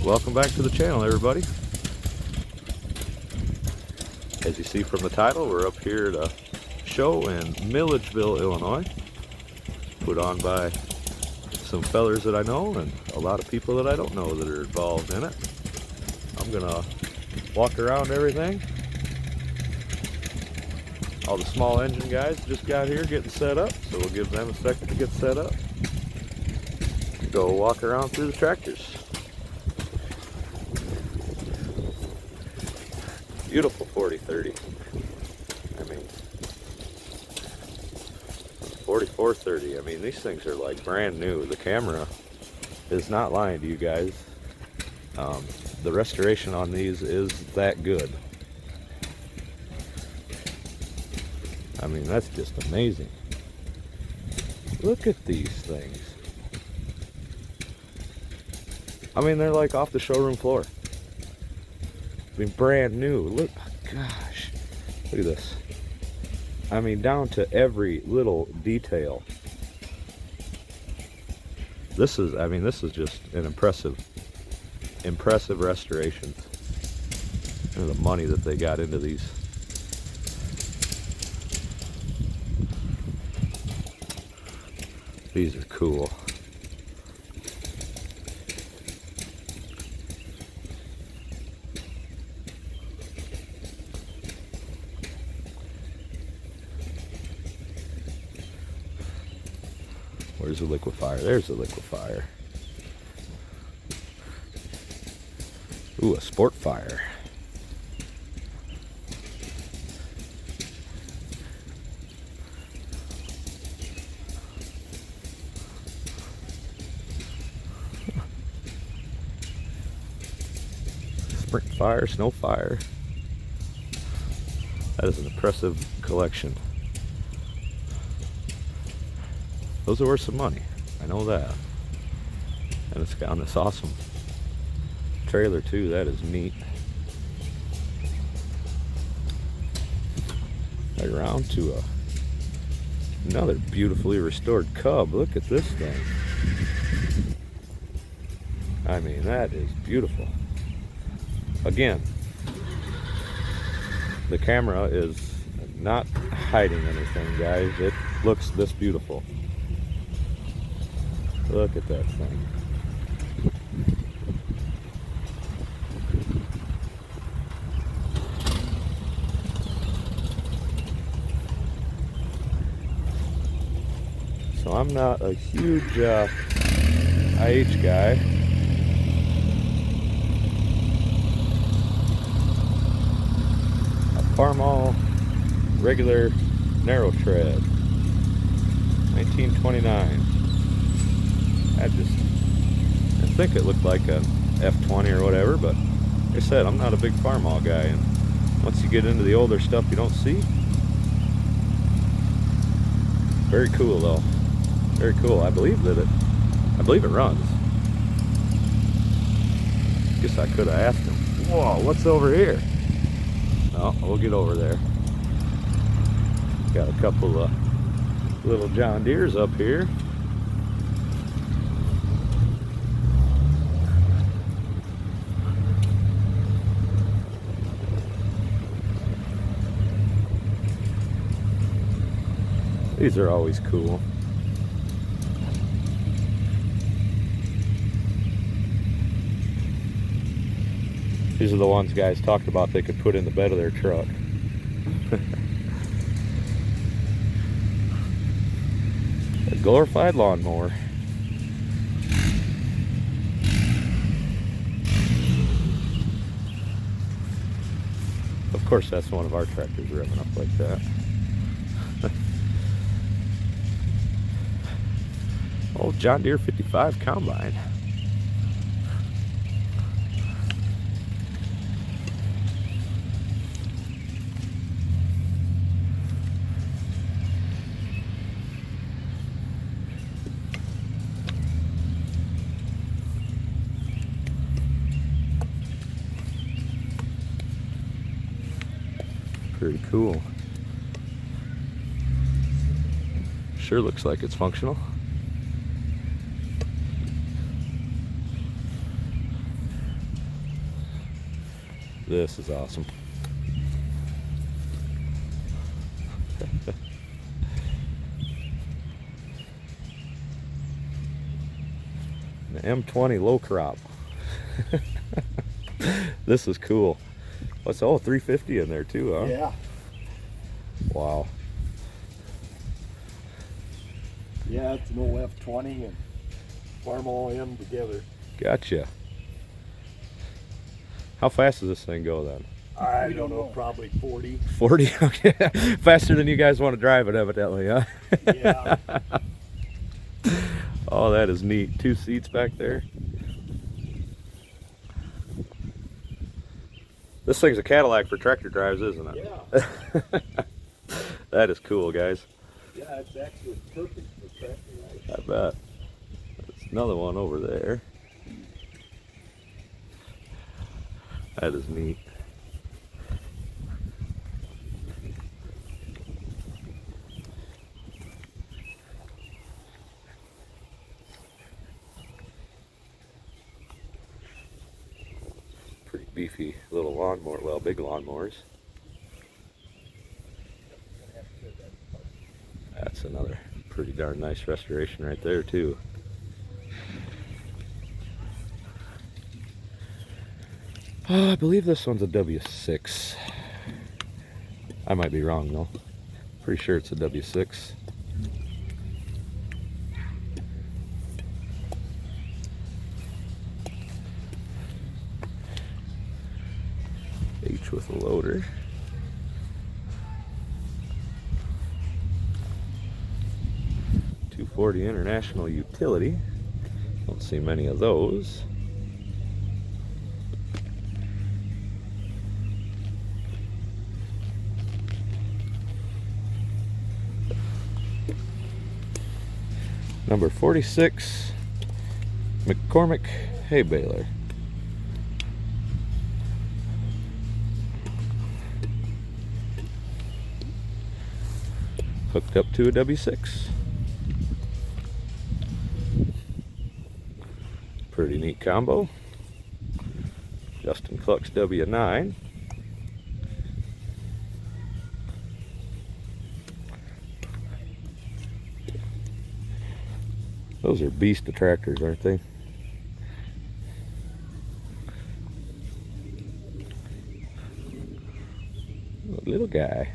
Welcome back to the channel, everybody. As you see from the title, we're up here at a show in Milledgeville, Illinois, put on by some fellers that I know and a lot of people that I don't know that are involved in it. I'm gonna walk around everything. All the small engine guys just got here getting set up, so we'll give them a second to get set up. Go walk around through the tractors. Beautiful 4030. I mean, 4430. I mean, these things are like brand new. The camera is not lying to you guys. The restoration on these is that good. I mean, that's just amazing. Look at these things. I mean, they're like off the showroom floor. I mean, brand new. Look, gosh, look at this. I mean, down to every little detail. This is, I mean, this is just an impressive restoration. And the money that they got into these. These are cool. Where's the liquefier? There's the liquefier. Ooh, a sport fire. Sprint fire, snow fire. That is an impressive collection. Those are worth some money, I know that. And it's got this awesome trailer too, that is neat. Right around to another beautifully restored Cub. Look at this thing. I mean, that is beautiful. Again, the camera is not hiding anything, guys. It looks this beautiful. Look at that thing. So I'm not a huge IH guy. A Farmall regular narrow tread, 1929. I think it looked like an F20 or whatever, but like I said, I'm not a big Farmall guy, and once you get into the older stuff you don't see. Very cool though. Very cool. I believe it runs. Guess I could have asked him. Whoa, what's over here? No, we'll get over there. Got a couple of little John Deeres up here. These are always cool. These are the ones guys talked about they could put in the bed of their truck. A glorified lawnmower. Of course, that's one of our tractors revving up like that. Old John Deere 55 combine. Pretty cool. Sure looks like it's functional. This is awesome. An M20 low crop. This is cool. What's 350 in there too, huh? Yeah. Wow. Yeah, it's an old F20 and farm all in together. Gotcha. How fast does this thing go then? I don't know, probably 40. 40? Okay. Faster than you guys want to drive it, evidently, huh? Yeah. Oh, that is neat. 2 seats back there. This thing's a Cadillac for tractor drives, isn't it? Yeah. That is cool, guys. Yeah, it's actually perfect for tractor rides. I bet. There's another one over there. That is neat. Pretty beefy little lawnmower, well, big lawnmowers. That's another pretty darn nice restoration right there too. I believe this one's a W6. I might be wrong though. Pretty sure it's a W6. H with a loader. .240 International Utility. Don't see many of those. Number 46 McCormick hay baler. Hooked up to a W6. Pretty neat combo. Justin Cluck's W9. Those are beast of tractors, aren't they? A little guy.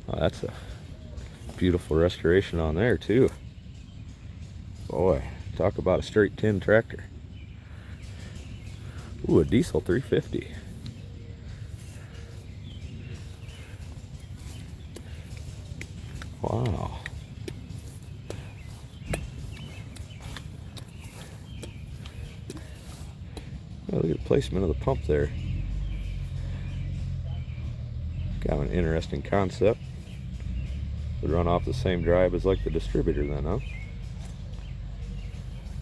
Oh, that's a beautiful restoration on there too. Boy, talk about a straight tin tractor. Ooh, a diesel 350. Wow. Oh, look at the placement of the pump there. Got an interesting concept. Would run off the same drive as like the distributor then, huh?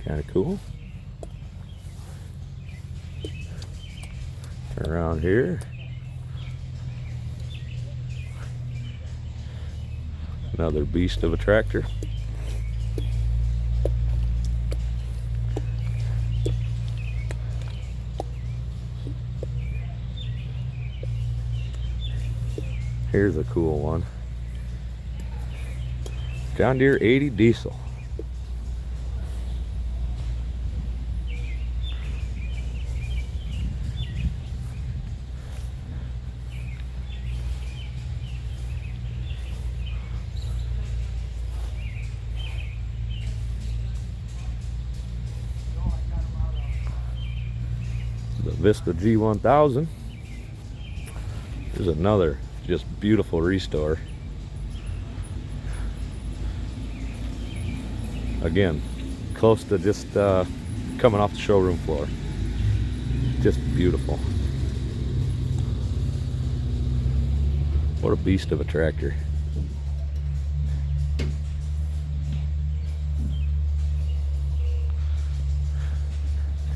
Kind of cool. Turn around here. Another beast of a tractor. Here's a cool one. John Deere 80 diesel. The Vista G1000. There's another just beautiful restore. Again, close to just coming off the showroom floor. Just beautiful. What a beast of a tractor.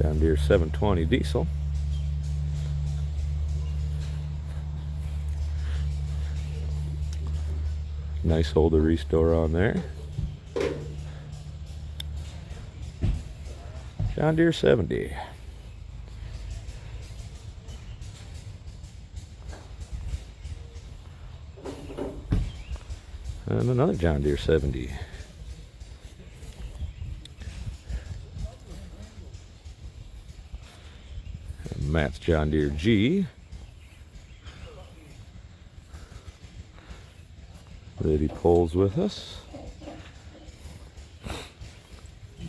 John Deere 720 diesel. Nice holder restore on there. John Deere 70. And another John Deere 70. And Matt's John Deere G that he pulls with us.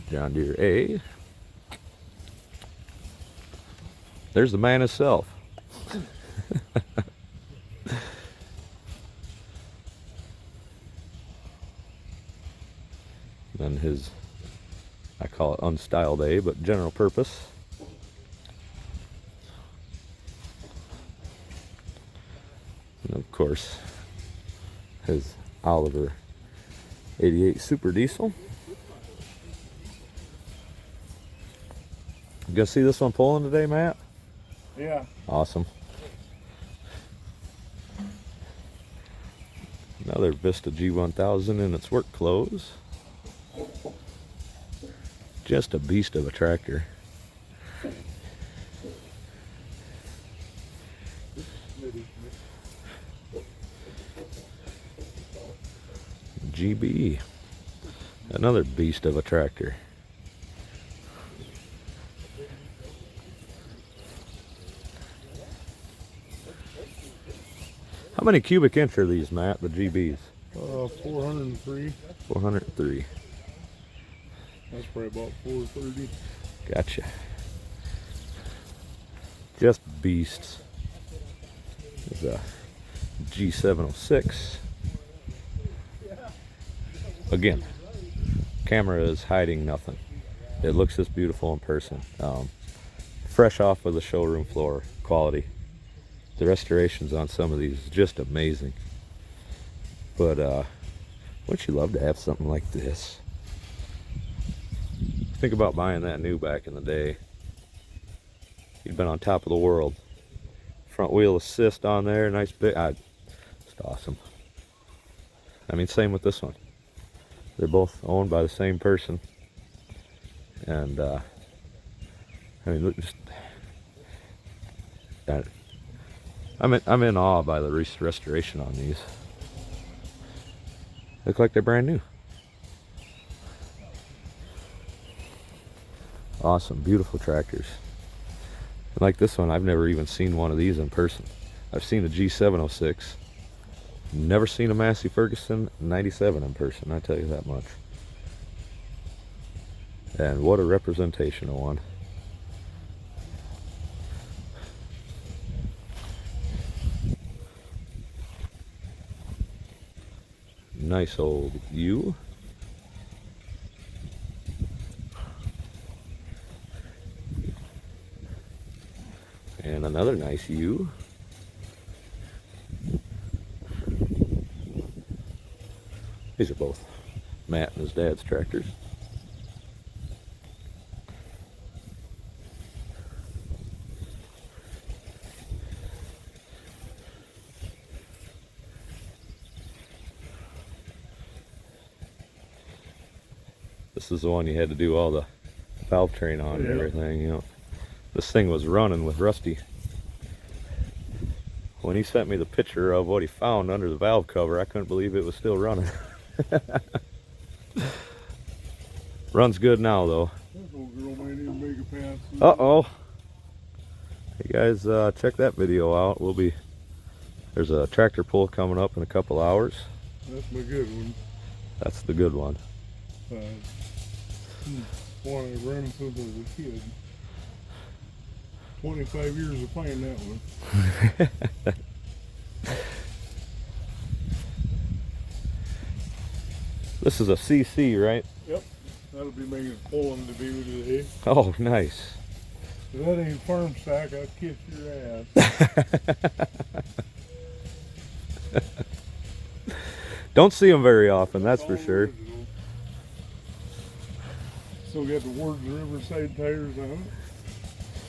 John Deere A. There's the man himself. And his, I call it unstyled A, but general purpose. And of course, his Oliver 88 Super Diesel. You gonna see this one pulling today, Matt? Yeah. Awesome. Another Vista G1000 in its work clothes. Just a beast of a tractor. GB. Another beast of a tractor. How many cubic inch are these, Matt, the GBs? 403. 403. That's probably about 430. Gotcha. Just beasts. There's a G706. Again, camera is hiding nothing. It looks this beautiful in person. Fresh off of the showroom floor quality. The restorations on some of these is just amazing. But wouldn't you love to have something like this? Think about buying that new back in the day. You'd been on top of the world. Front wheel assist on there, nice big. Just awesome. I mean, same with this one. They're both owned by the same person, and I mean, look, just I'm in awe by the restoration on these. Look like they're brand new. Awesome, beautiful tractors. And like this one, I've never even seen one of these in person. I've seen a G706. Never seen a Massey Ferguson 97 in person, I tell you that much. And what a representation of one. Nice old U. And another nice U. These are both Matt and his dad's tractors. This is the one you had to do all the valve train on and everything, you know. This thing was running with Rusty. When he sent me the picture of what he found under the valve cover, I couldn't believe it was still running. Runs good now, though. Uh-oh. Hey guys, check that video out. There's a tractor pull coming up in a couple hours. That's my good one. That's the good one. One I ran since I was a kid. 25 years of playing that one. This is a CC, right? Yep. That'll be making pulling to be today. Oh, nice. If that ain't farm stock, I'll kiss your ass. Don't see them very often, that's for sure. Original. Still got the Wards Riverside tires on it.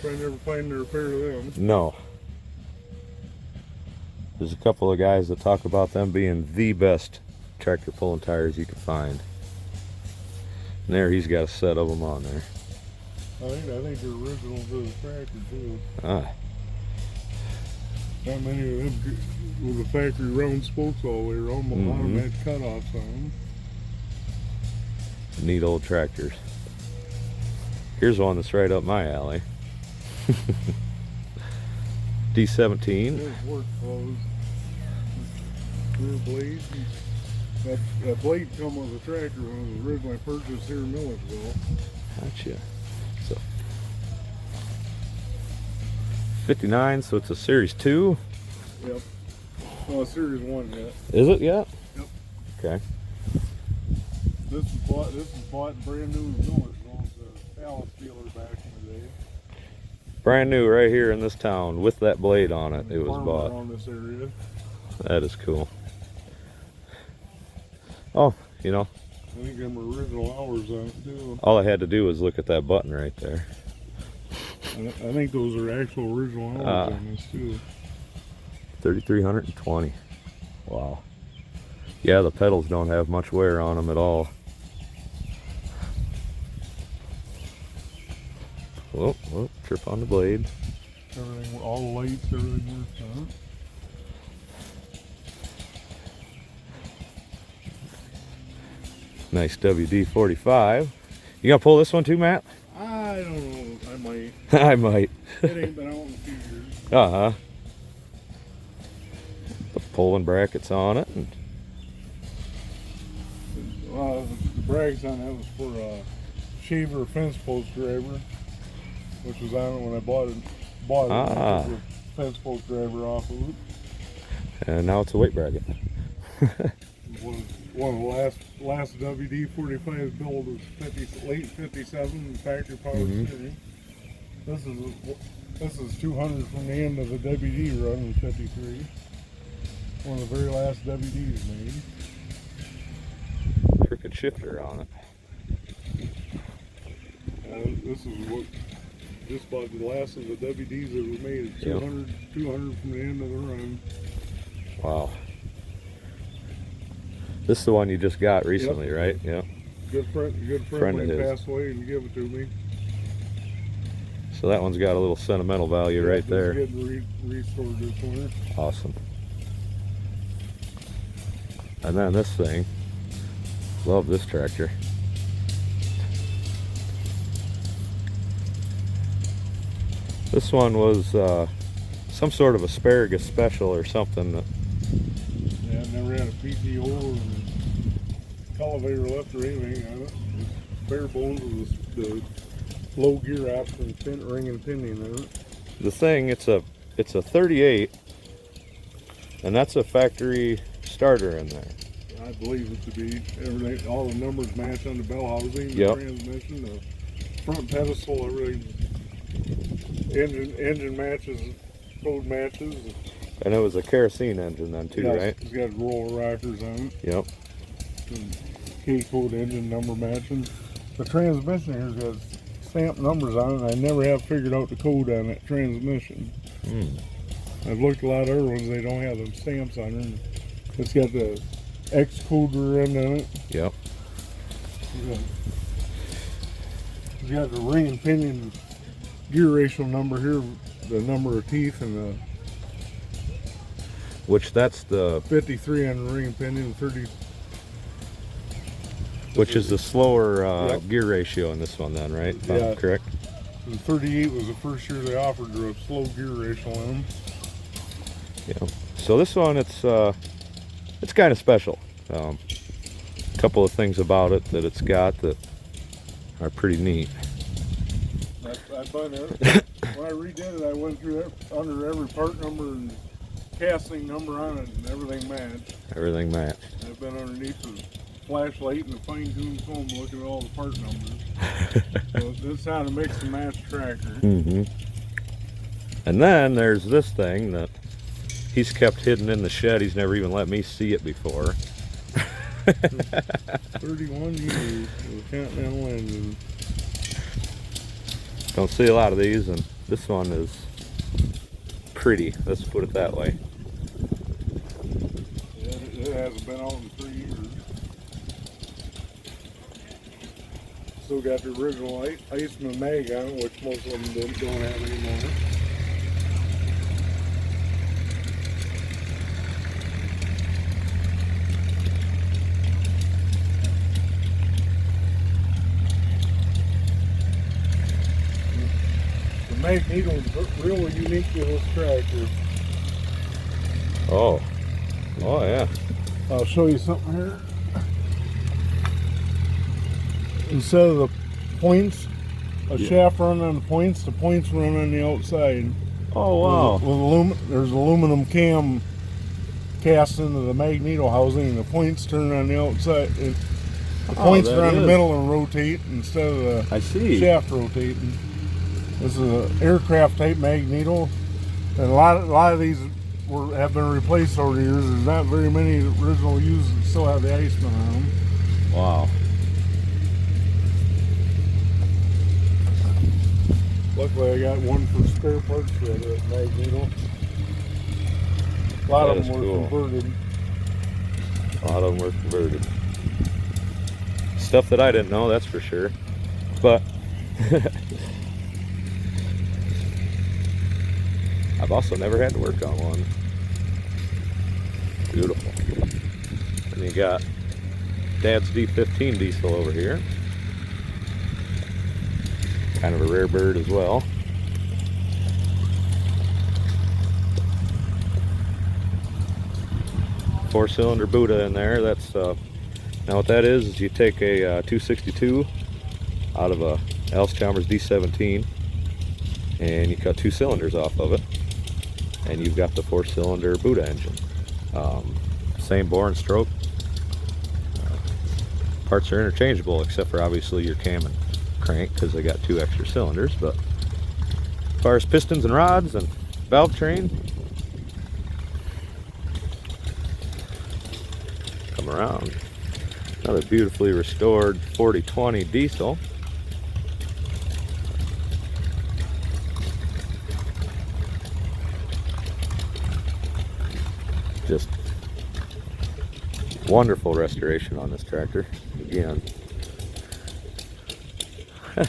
Probably never find a repair of them. No. There's a couple of guys that talk about them being the best tractor pulling tires you can find. And there he's got a set of them on there. I think they're original to the tractor too. Ah, Not many of them with the factory round spokes all the way around. A lot of them had cutoffs on them. neat old tractors. Here's one that's right up my alley. D17. There's workflows. Rear blades. That blade come with the tractor when it was originally purchased here in Milledgeville. Gotcha. So 59, so it's a Series 2. Yep. Oh, Series 1 yet. Is it yet? Yep. Okay. This was bought brand new in Milledgeville. It's a Alice dealer back in the day. Brand new right here in this town with that blade on it. It was Farmer bought. around this area. That is cool. Oh, you know, I think them are original hours on it too. all I had to do was look at that button right there. I think those are actual original hours on this too. 3,320. Wow. Yeah, the pedals don't have much wear on them at all. Whoa, whoa, trip on the blade. Everything, all the lights, everything works on it. Nice WD-45. You gonna pull this one too, Matt? I don't know. I might. I might. It ain't been out in a few years. Uh-huh. The pulling brackets on it. And The brags on that was for a shaver fence post driver, which was on it when I bought it. Ah. It was a fence post driver off of it. And now it's a weight bracket. One of the last WD-45 build was late 57 factory power steering. This is 200 from the end of the WD run in 53. One of the very last WDs made. Crooked shifter on it. This is what just about the last of the WDs that were made. 200 from the end of the run. Wow. This is the one you just got recently, right? Yeah. Good friend Friend of when he his. passed away and gave it to me. So that one's got a little sentimental value right Just there. getting restored this winter. Awesome. And then this thing. Love this tractor. This one was some sort of asparagus special or something. Yeah, I never had a PTO or elevator left or anything on it. Just bare bones with the low gear option, ring and pinion on it. The thing, it's a 38, and that's a factory starter in there. I believe it to be everything. All the numbers match on the bell housing, the Yep. transmission, the front pedestal, everything. Engine matches, code matches. And it was a kerosene engine then too, right? It's got roller rockers on it. Yep. K-code engine number matching. The transmission here's got stamped numbers on it, and I never have figured out the code on that transmission. I've looked a lot of other ones, they don't have them stamps on it. It's got the X code rear end on it. Yep. It's got the ring and pinion gear ratio number here, the number of teeth, and the Which that's the 53 on the ring and pinion, 30. which is the slower Yep. gear ratio in this one then, right? If Yeah. I'm correct. And 38 was the first year they offered a slow gear ratio on them. Yeah. So this one, it's kind of special. A couple of things about it that it's got that are pretty neat. I find that when I redid it, I went through under every part number and casting number on it, and everything matched. Everything matched. I've been underneath the flashlight and the fine-tuned comb looking at all the part numbers. So this is how to mix and match tractor. And then there's this thing that he's kept hidden in the shed. He's never even let me see it before. 31 years with Continental engine. Don't see a lot of these, and this one is pretty. Let's put it that way. It hasn't been out in 3 years. still got the original Iceman mag on it, which most of them don't have anymore. The Magneto is really unique to this tractor. Oh. Oh, yeah. I'll show you something here. Instead of the points, a shaft run on the points run on the outside. Oh, wow. There's aluminum cam cast into the magneto housing, and the points turn on the outside. The points are on the middle and rotate instead of the shaft rotating. This is an aircraft type magneto, and a lot of these have been replaced over the years. There's not very many original used that still have the Iceman on them. Wow. Luckily, I got one for spare parts for that magneto. A lot of them were converted. A lot of them were converted. Stuff that I didn't know, that's for sure. But I've also never had to work on one. Beautiful. And you got Dad's D15 diesel over here. Kind of a rare bird as well. Four-cylinder Buddha in there. That's now what that is you take a 262 out of a Allis-Chalmers D17 and you cut 2 cylinders off of it, and you've got the 4-cylinder Buddha engine. Same bore and stroke. Parts are interchangeable except for obviously your cam and crank, because they got 2 extra cylinders. But as far as pistons and rods and valve train, come around. Another beautifully restored 4020 diesel. Just wonderful restoration on this tractor. Again,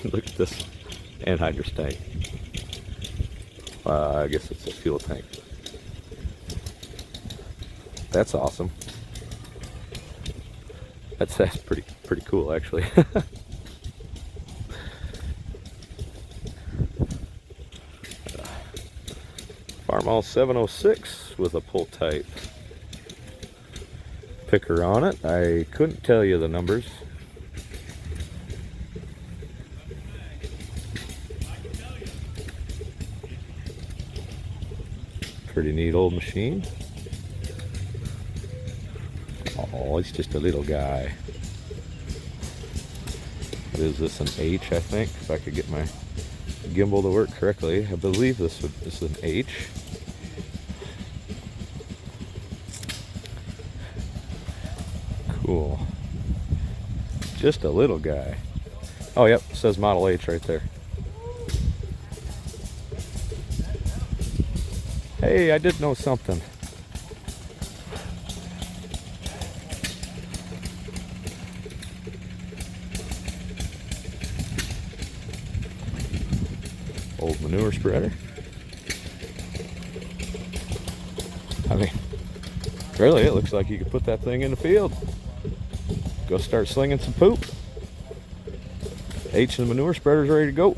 look at this anhydrous tank. I guess it's a fuel tank. That's awesome. That's pretty cool, actually. Farmall 706 with a pull type picker on it. I couldn't tell you the numbers. Pretty neat old machine. Oh, it's just a little guy. What is this, an H, I think? If I could get my gimbal to work correctly. I believe this is an H. Cool. Just a little guy. Oh, yep, it says Model H right there. Hey, I did know something. Old manure spreader. I mean, really, it looks like you could put that thing in the field. Go start slinging some poop. H and the manure spreader's ready to go.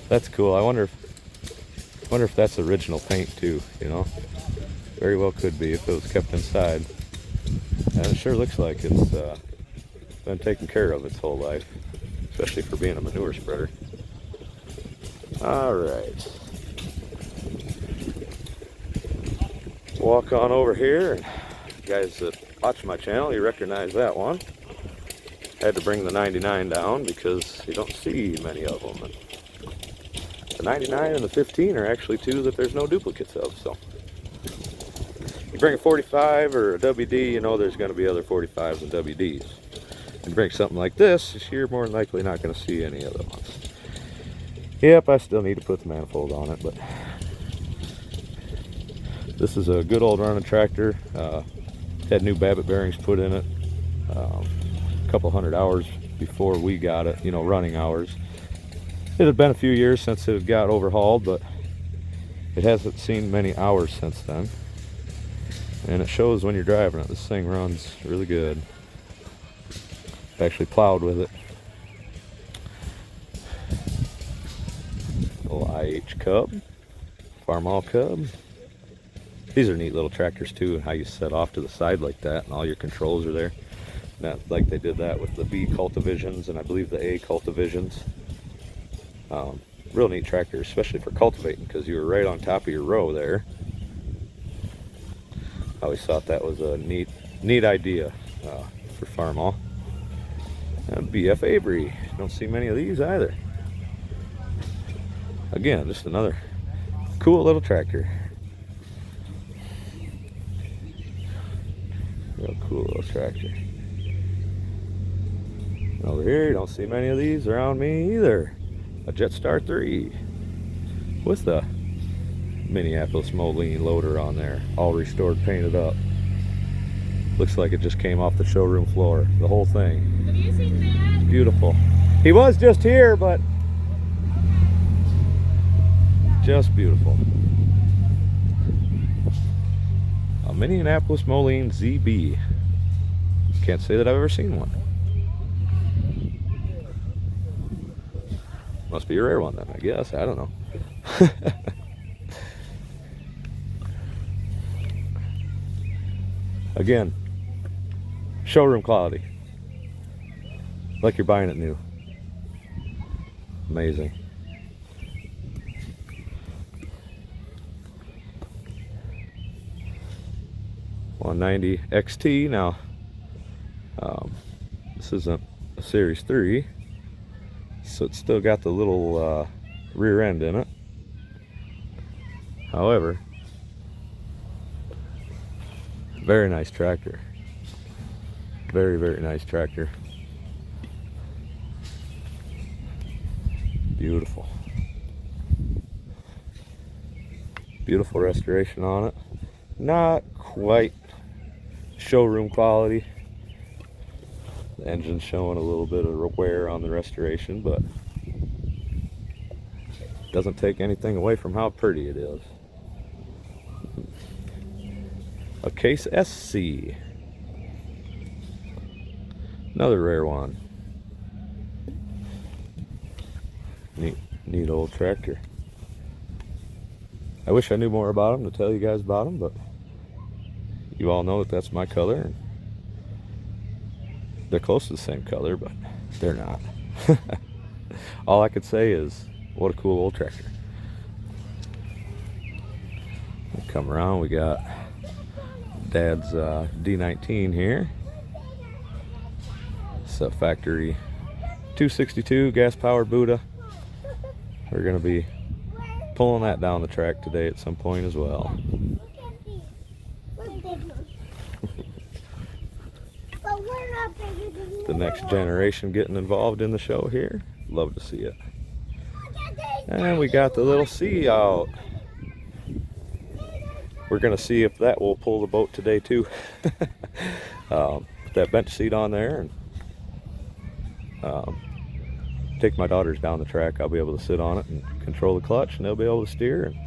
That's cool. I wonder if that's original paint too, you know? Very well could be if it was kept inside. And it sure looks like it's been taken care of its whole life, especially for being a manure spreader. All right. Walk on over here. Guys that watch my channel, you recognize that one. Had to bring the 99 down because you don't see many of them. And the 99 and the 15 are actually two that there's no duplicates of. So you bring a 45 or a WD, you know there's going to be other 45s and WDs. You bring something like this, you're more than likely not going to see any other ones. Yep, I still need to put the manifold on it, but this is a good old running tractor. Had new Babbitt bearings put in it. couple hundred hours before we got it, you know, running hours. It had been a few years since it got overhauled, but it hasn't seen many hours since then. And it shows when you're driving it. This thing runs really good. I actually plowed with it. Little IH Cub, Farmall Cub. These are neat little tractors too, and how you set off to the side like that, and all your controls are there. Not like they did that with the B Cultivisions and I believe the A Cultivisions. Real neat tractor, especially for cultivating, because you were right on top of your row there. I always thought that was a neat idea for Farmall. And BF Avery, don't see many of these either. Again, just another cool little tractor. Real cool little tractor. And over here, you don't see many of these around me either. A Jetstar 3 with the Minneapolis Moline loader on there, all restored, painted up. Looks like it just came off the showroom floor, the whole thing. Have you seen that? Beautiful. He was just here, but just beautiful. A Minneapolis Moline ZB. Can't say that I've ever seen one. Must be a rare one then, I guess. I don't know. Again, showroom quality. Like you're buying it new. Amazing. $190 XT. Now, this isn't a Series 3, so it's still got the little rear end in it. However, very nice tractor. Very, very nice tractor. Beautiful. Beautiful restoration on it. Not quite showroom quality. The engine's showing a little bit of wear on the restoration, but doesn't take anything away from how pretty it is. A Case SC. Another rare one. Neat old tractor. I wish I knew more about them to tell you guys about them, but you all know that that's my color. And they're close to the same color, but they're not. All I could say is, what a cool old tractor. Come around, we got Dad's D19 here. It's a factory 262 gas powered Buddha. We're gonna be pulling that down the track today at some point as well. The next generation getting involved in the show here. Love to see it. And we got the little C out. We're gonna see if that will pull the boat today too. Put that bench seat on there and take my daughters down the track. I'll be able to sit on it and control the clutch, and they'll be able to steer, and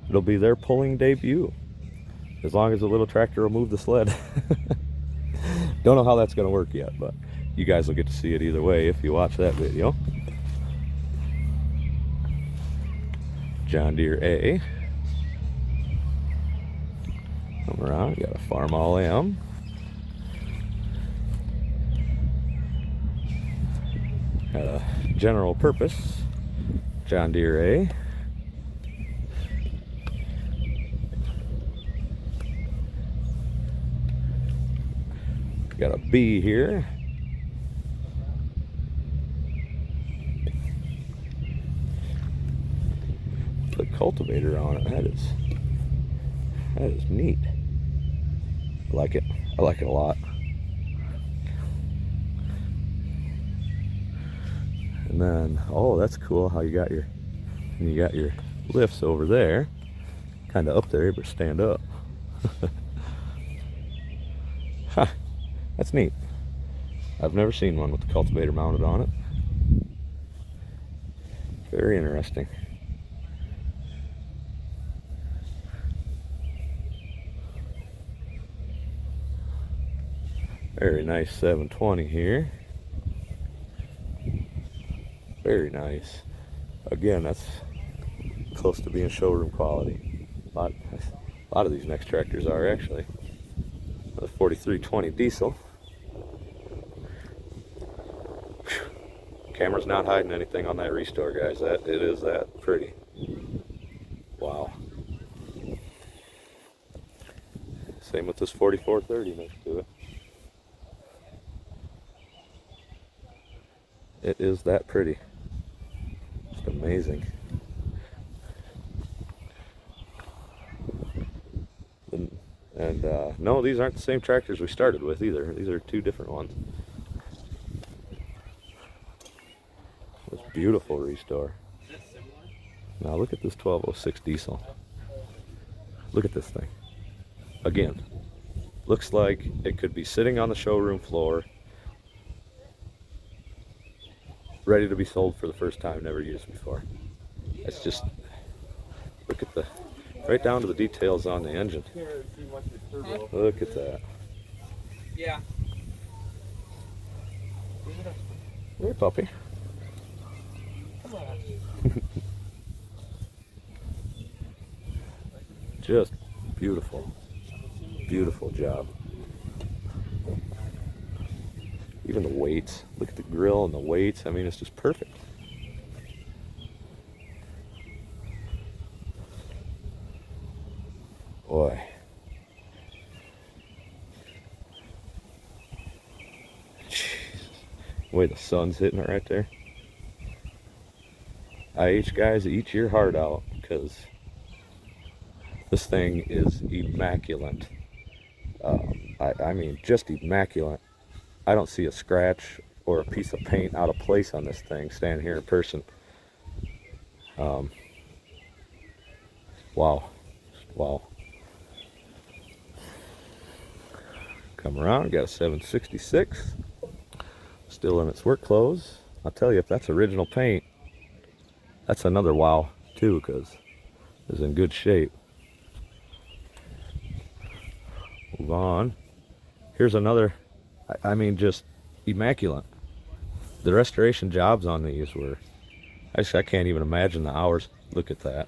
it'll be their pulling debut, as long as the little tractor will move the sled. Don't know how that's going to work yet, but you guys will get to see it either way if you watch that video. John Deere A. Come around, got a Farmall M. Got a general purpose John Deere A. Got a B here. The cultivator on it. That is neat. I like it. I like it a lot. And then, oh, that's cool how you got your lifts over there, kind of up there, but stand up. Huh, that's neat. I've never seen one with the cultivator mounted on it. Very interesting. Very nice 720 here. Very nice. Again, that's close to being showroom quality. A lot of these next tractors are actually. The 4320 diesel. Whew. Camera's not hiding anything on that Restore, guys. It is that pretty. Wow. Same with this 4430 next to it. It is that pretty. Just amazing. And no, these aren't the same tractors we started with either. These are two different ones. This beautiful Restore. Now look at this 1206 diesel. Look at this thing. Again, looks like it could be sitting on the showroom floor, ready to be sold for the first time, never used before. It's just, look at the, right down to the details on the engine. Look at that. Yeah. Hey, puppy. Come on. Just beautiful. Beautiful job. Even the weights. Look at the grill and the weights. I mean, it's just perfect. Boy. Jeez. The way the sun's hitting it right there. IH guys, eat your heart out, because this thing is immaculate. I mean, just immaculate. I don't see a scratch or a piece of paint out of place on this thing standing here in person. Wow. Wow. Come around, got a 766. Still in its work clothes. I'll tell you, if that's original paint, that's another wow too, because it's in good shape. Move on. Here's another, I mean, just immaculate. The restoration jobs on these were, I can't even imagine the hours. Look at that.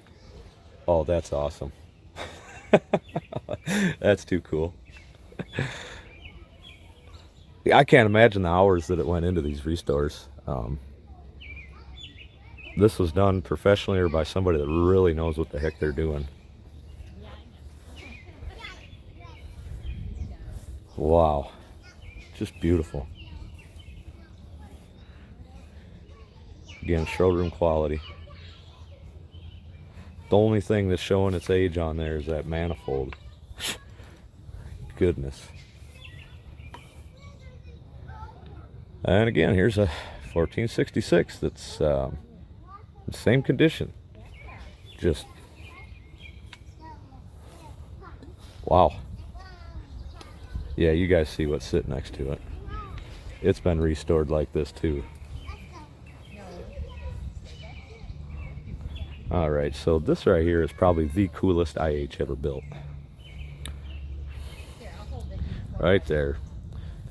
Oh, that's awesome. That's too cool. I can't imagine the hours that it went into these restores. This was done professionally or by somebody that really knows what the heck they're doing. Wow. Just beautiful. Again, showroom quality. The only thing that's showing its age on there is that manifold. Goodness. And again, here's a 1466 that's the same condition. Just wow. Yeah, you guys see what's sitting next to it. It's been restored like this too. Alright, so this right here is probably the coolest IH ever built. Right there.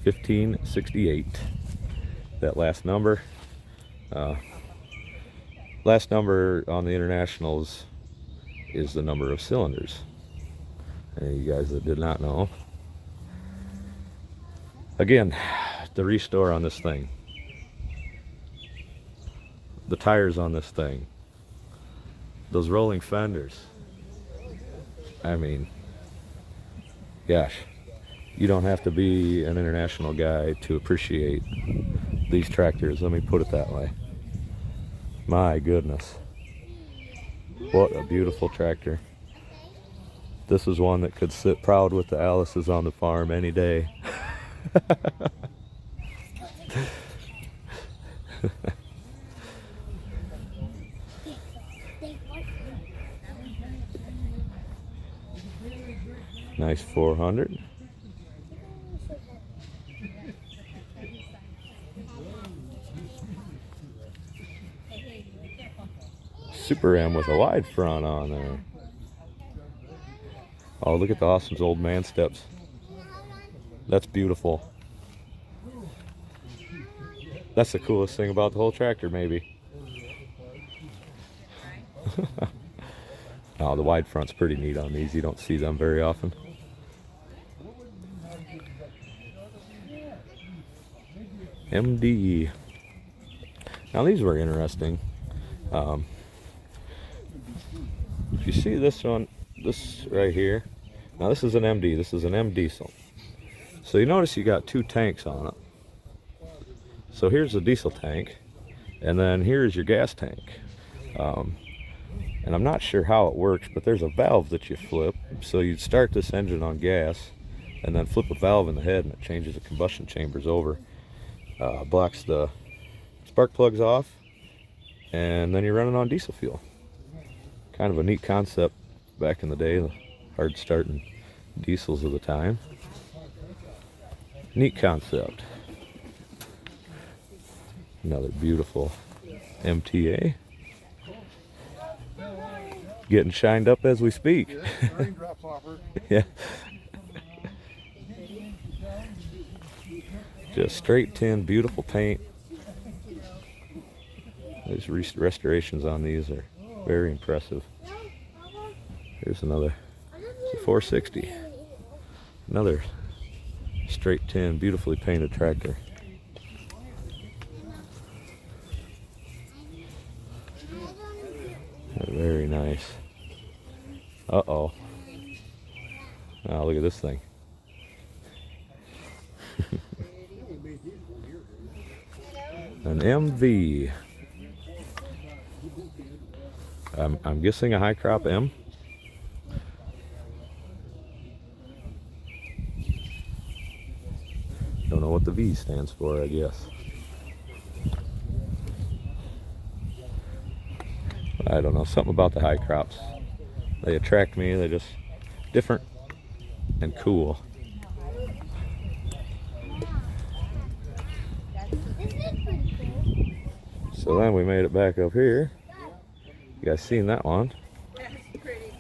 1568. That last number. Last number on the Internationals is the number of cylinders. And you guys that did not know. Again, the restore on this thing. The tires on this thing. Those rolling fenders. I mean, gosh, you don't have to be an international guy to appreciate these tractors. Let me put it that way. My goodness. What a beautiful tractor. This is one that could sit proud with the Alices on the farm any day. Nice 400. Super M with a wide front on there. Oh, look at the awesome old man steps. That's beautiful. That's the coolest thing about the whole tractor, maybe. Oh, the wide front's pretty neat on these. You don't see them very often. MD. Now these were interesting. If you see this one, this right here, now this is an MD, this is an M diesel. So you notice you got two tanks on it. So here's the diesel tank, and then here's your gas tank. And I'm not sure how it works, but there's a valve that you flip. So you'd start this engine on gas, and then flip a valve in the head, and it changes the combustion chambers over. Blocks the spark plugs off, and then you're running on diesel fuel. Kind of a neat concept back in the day, the hard starting diesels of the time. Neat concept. Another beautiful MTA. Getting shined up as we speak. Raindrops off her. Yeah. Just straight tin, beautiful paint. These restorations on these are very impressive. Here's another, it's a 460. Another straight tin, beautifully painted tractor. Very nice. Uh-oh. Oh, look at this thing. An MV. I'm guessing a high crop M. Don't know what the V stands for, I guess. I don't know, something about the high crops. They attract me, they're just different and cool. So then we made it back up here. You guys seen that one? That's pretty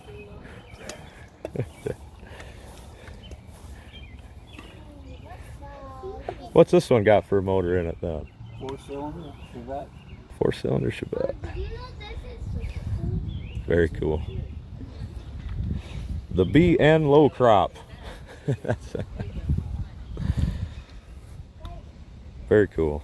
cool. What's this one got for a motor in it then? 4-cylinder Chevette. 4-cylinder Chevette. Very cool. The BN low crop. Very cool.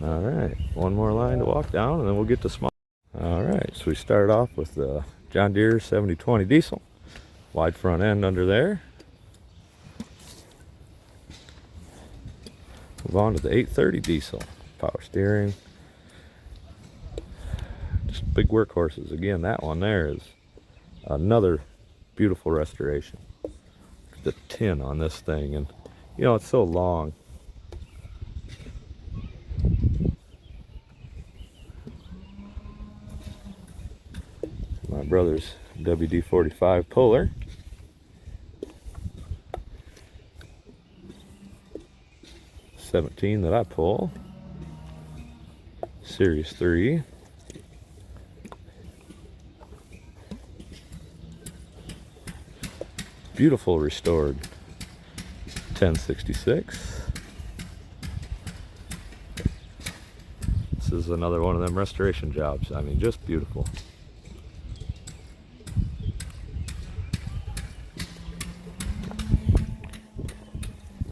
All right, one more line to walk down and then we'll get to small. All right, so we start off with the John Deere 7020 diesel. Wide front end under there. Move on to the 830 diesel. Power steering. Just big workhorses. Again, that one there is another beautiful restoration. The tin on this thing, and you know, it's so long. My brother's WD-45 puller. '17 that I pull. Series 3. Beautiful restored 1066. This is another one of them restoration jobs. I mean, just beautiful.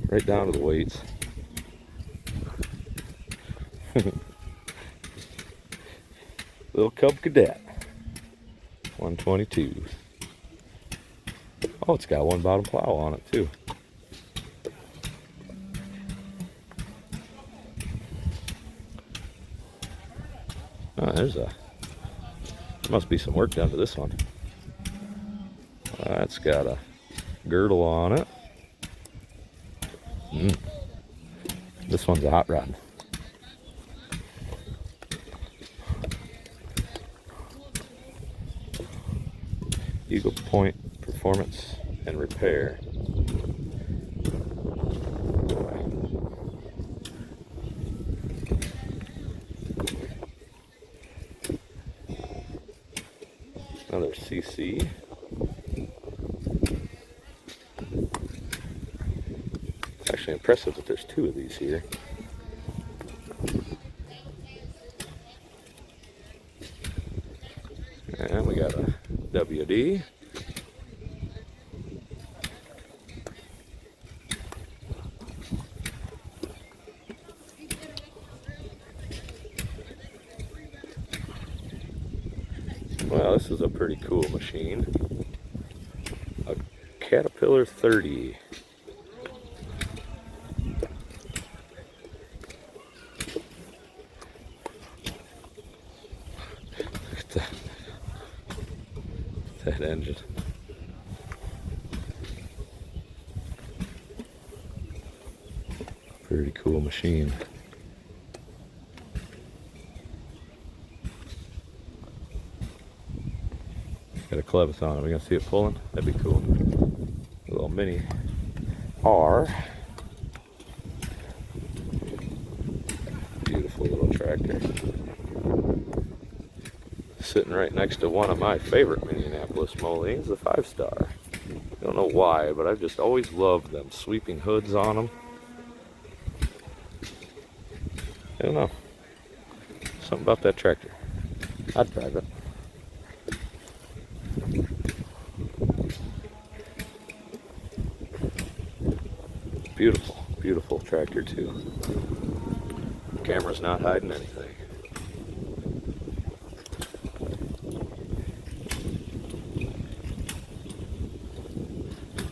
Right down to the weights. Little Cub Cadet 122. Oh, it's got one bottom plow on it too. Oh, there must be some work done to this one. That's got a girdle on it. This one's a hot rod. Eagle Point Performance and Repair. cc. It's actually impressive that there's two of these here. And we got a WD. Well, this is a pretty cool machine. A Caterpillar 30. Look at that engine. Pretty cool machine. Got a clevis on it. We're gonna see it pulling. That'd be cool. A little mini R. Beautiful little tractor. Sitting right next to one of my favorite Minneapolis Molines, the 5-star. Don't know why, but I've just always loved them sweeping hoods on them. I don't know. Something about that tractor. I'd drive it. Beautiful, beautiful tractor too. Camera's not hiding anything.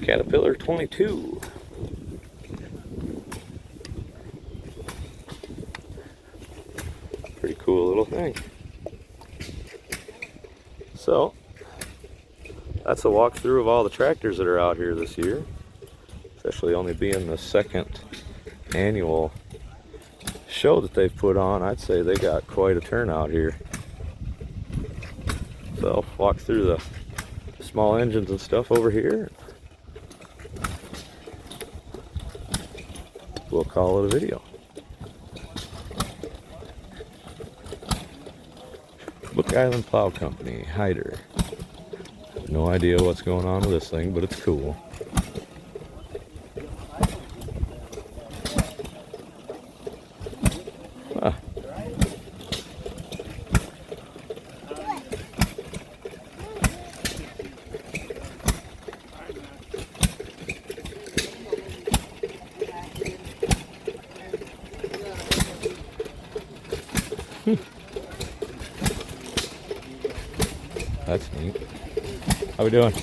Caterpillar 22. Pretty cool little thing. So, that's a walkthrough of all the tractors that are out here this year. Especially only being the second annual show that they've put on. I'd say they got quite a turnout here. So, walk through the small engines and stuff over here. We'll call it a video. Book Island Plow Company, Hyder. No idea what's going on with this thing, but it's cool. Huh. That's neat. How we doing?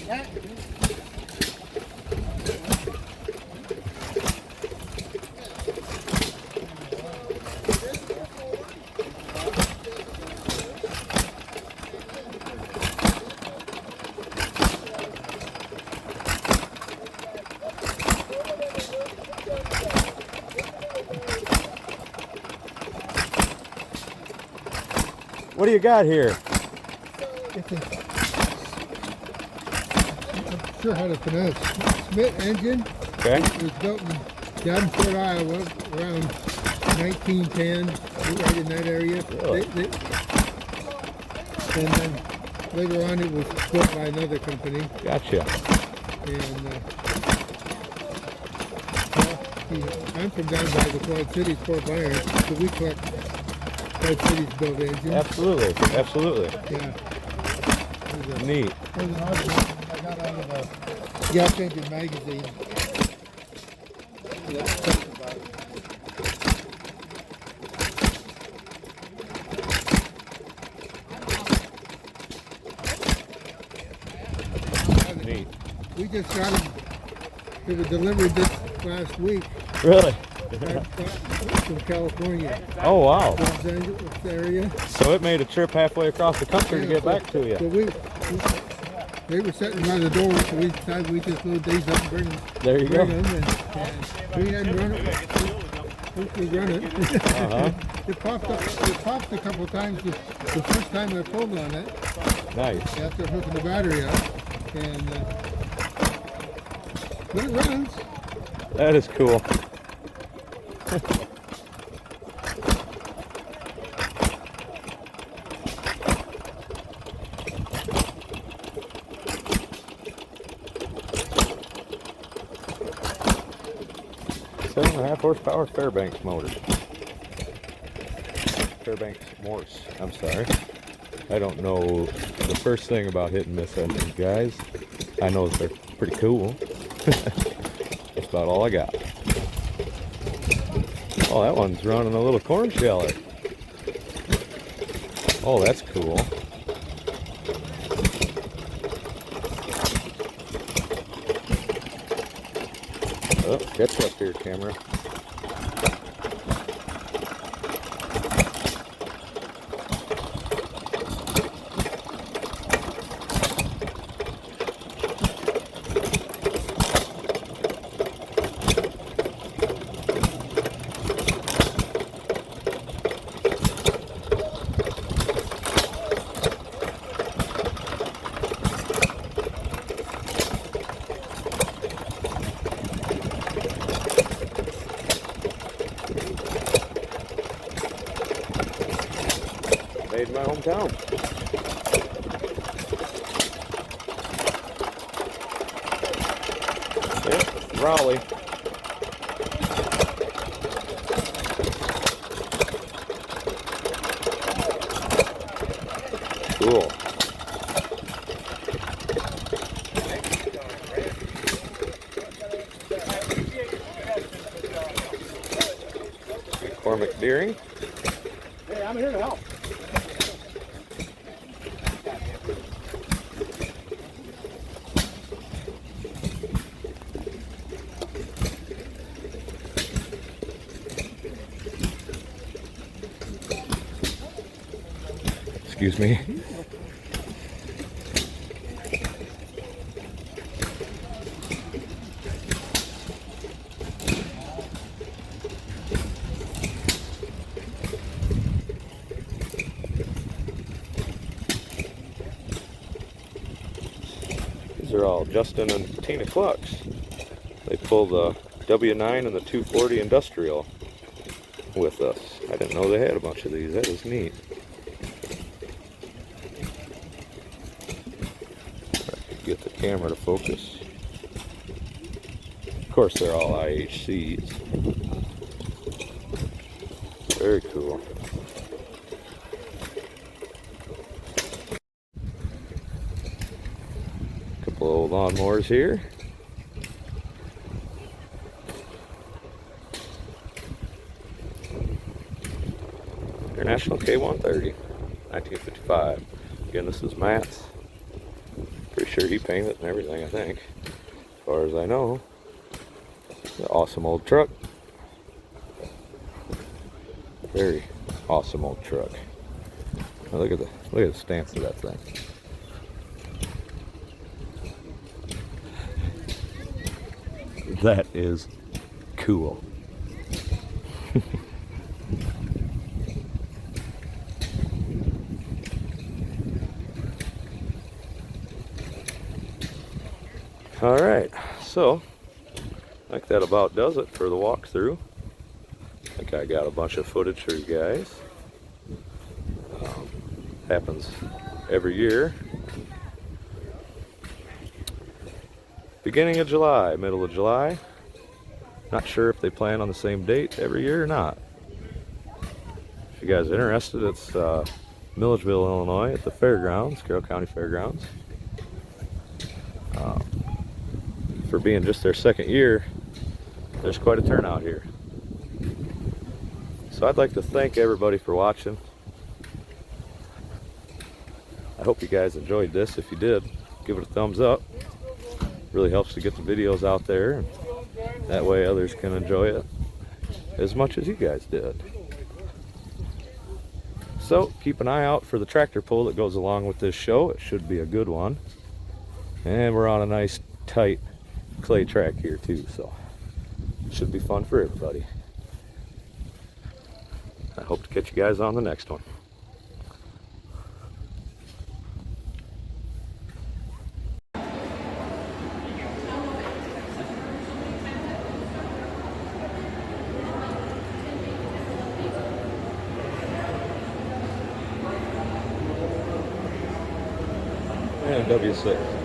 What do you got here? Sure how to pronounce Smith engine. Okay. It was built in Davenport, Iowa, around 1910, right in that area. Really? And then later on, it was built by another company. Gotcha. And I'm from down by the Quad Cities, Fort Myers, so we collect Quad Cities built engines. Absolutely. Absolutely. Yeah. Neat. There's an article I got out of a Gas Engine magazine. Neat. We just got them. They were delivered this last week Really? from California. Oh, wow. Los Angeles area. So it made a trip halfway across the country to get back to So you. they were sitting by the door, so we decided we just load these up and bring them. There you go. And we hadn't run it. We run it. Uh-huh. It popped up. It popped a couple times the first time I pulled on it Nice. after hooking the battery up, and but it runs. That is cool. 7.5 horsepower Fairbanks motor. Fairbanks Morse, I'm sorry. I don't know the first thing about hit and miss engines, guys. I know that they're pretty cool. That's about all I got. Oh, that one's running a little corn sheller. Oh, that's cool. Oh, catch up here, camera. Made in my hometown. Yep, Raleigh. Cool. Cormac Deering. Hey, I'm here to help. Excuse me. These are all Justin and Tina Clucks. They pull the W9 and the 240 Industrial with us. I didn't know they had a bunch of these. That is neat. Get the camera to focus. Of course, they're all IHCs. Very cool. Couple old lawnmowers here. International K130, 1955. Again, this is Matt's. Pretty sure he painted it and everything, I think. As far as I know. An awesome old truck. Very awesome old truck. Now look at the stance of that thing. That is cool. All right, so I think that about does it for the walkthrough. I think I got a bunch of footage for you guys. Happens every year. Beginning of July, middle of July. Not sure if they plan on the same date every year or not. If you guys are interested, it's Milledgeville, Illinois at the fairgrounds, Carroll County Fairgrounds. For being just their second year, there's quite a turnout here. So I'd like to thank everybody for watching. I hope you guys enjoyed this. If you did, give it a thumbs up. Really helps to get the videos out there, and that way others can enjoy it as much as you guys did. So keep an eye out for the tractor pull that goes along with this show. It should be a good one. And we're on a nice tight clay track here too, so it should be fun for everybody. I hope to catch you guys on the next one. And W6.